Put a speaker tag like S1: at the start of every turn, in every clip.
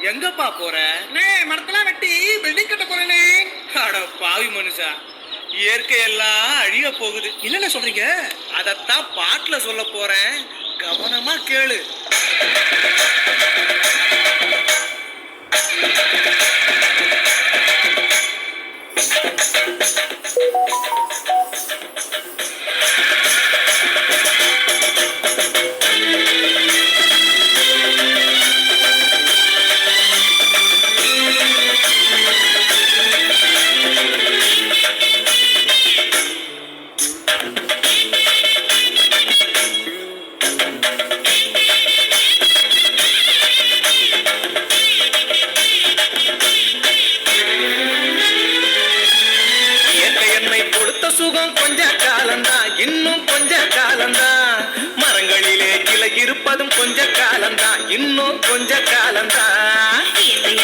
S1: எங்கப்பா போற?
S2: மரத்தெல்லாம் வெட்டி பில்டிங் கட்ட போறேனே.
S1: அட பாவி மனுஷா, இயற்கை எல்லாம் அழிய போகுது.
S2: இல்லன்னு சொல்றீங்க?
S1: அதத்தான் பாட்டுல சொல்ல போறேன், கவனமா கேளு. சுகம் கொஞ்ச காலம்தான், இன்னும் கொஞ்ச காலம்தான். மரங்களிலே கிளை இருப்பதும் கொஞ்ச காலம்தான், இன்னும் கொஞ்ச காலம்தான்.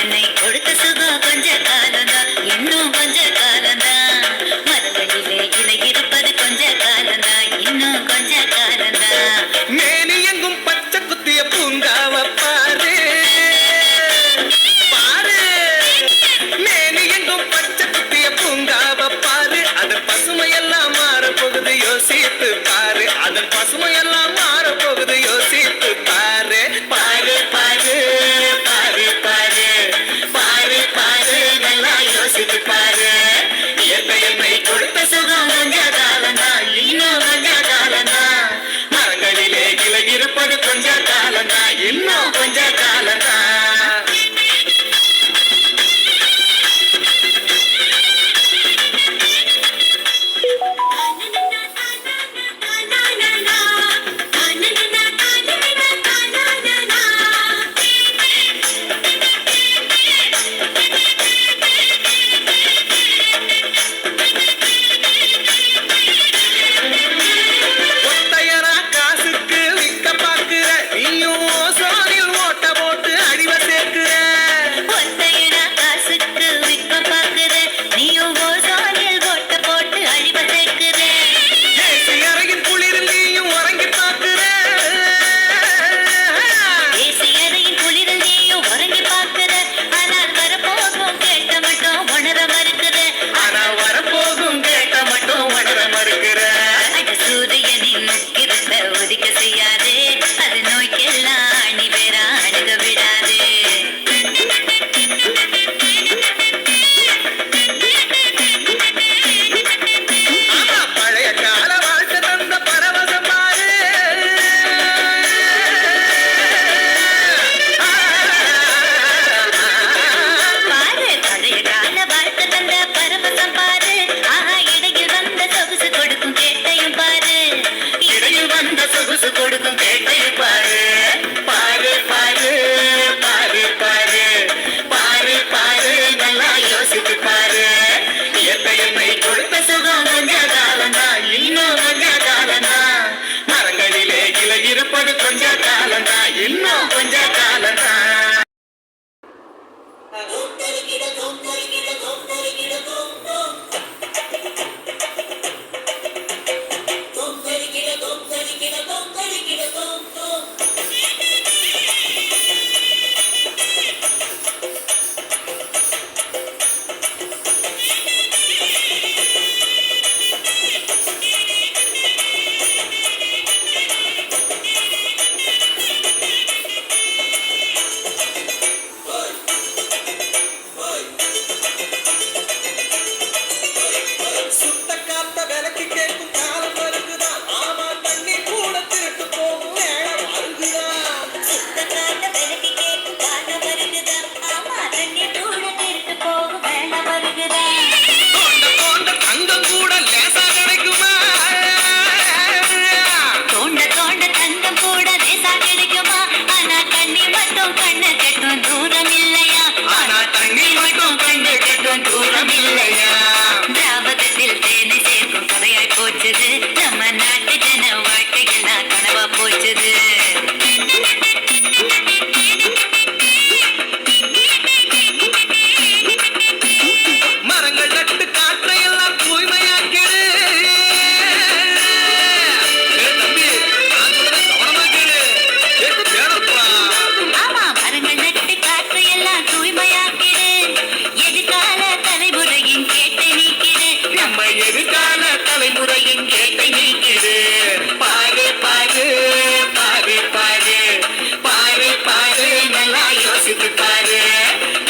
S3: என்னை கொடுத்த சுகம் கொஞ்ச காலம்தான், இன்னும் கொஞ்ச காலம்தான். மரங்களிலே கிளை இருப்பது கொஞ்ச காலம்தான், இன்னும் கொஞ்ச காலம்தான்.
S1: மேனி எங்கும் பச்சை குத்திய பூங்காவ பாரு பாரு. மேனி எங்கும் பச்சை குத்திய பூங்காவ பாரு. அதன் பசுமையெல்லாம் மாறப்போகுது, யோசித்து பாரு. அதன் பசுமையெல்லாம் மாறப்போகுது, யோசித்து பாரு. பாரு பாரு பாரு பாரு பாரு பாரு, நல்லா யோசித்து பாரு. இயற்கை என்னை கொடுத்த சுகம் கொஞ்ச காலம்தான், இன்னும் கொஞ்ச காலம்தான். மரங்களிலே கிளை இருப்பது கொஞ்ச காலம்தான், இன்னும் கொஞ்ச காலம்தான். கொஞ்ச காலம்தான், இன்னும் கொஞ்ச காலம்தான்.
S3: எல்லாம்
S1: தலைமுறை எங்கேட்டை நீக்கிடு பாரு பாரு பாரு பாரு பாரு பாரு நல்லா யோசித்து பாரு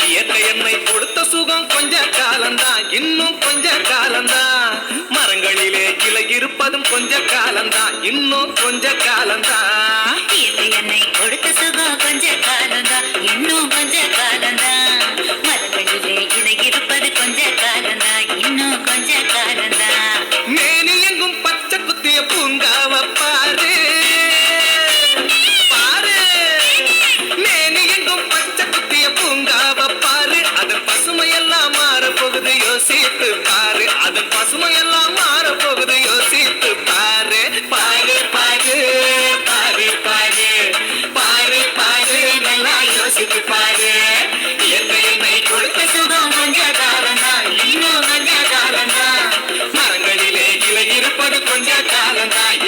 S1: இயற்கை என்னை கொடுத்த சுகம் கொஞ்ச காலம்தான் இன்னும் கொஞ்ச காலம்தான் மரங்களிலே கிளை இருப்பதும் கொஞ்ச காலம்தான் இன்னும் கொஞ்ச காலம்தான்
S3: இயற்கை என்னை கொடுத்த சுகம் கொஞ்ச காலம்தான் இன்னும் கொஞ்ச காலம்தான் மரங்களிலே இலை இருப்பது கொஞ்ச காலம்தான் இன்னும் கொஞ்ச காலம்தான்
S1: மேனி எங்கும் பச்சை குத்திய பூங்காவ பாரு பாரு மேனி எங்கும் பச்சை குத்திய பூங்காவ பாரு அதன் பசுமையெல்லாம் மாறப்போகுது யோசித்து பாரு அதன் பசுமையெல்லாம் மாறப்போகுது யோசித்து பாரு பாரு பாரு பாரு பாரு பாரு பாரு நல்லா யோசித்து பாரு இயற்கை என்னை கொடுத்த சுகம் கொஞ்ச காலம்தான் இன்னும் கொஞ்ச காலம்தான் மரங்களிலே இலை இருப்பது கொஞ்ச காலம்தான்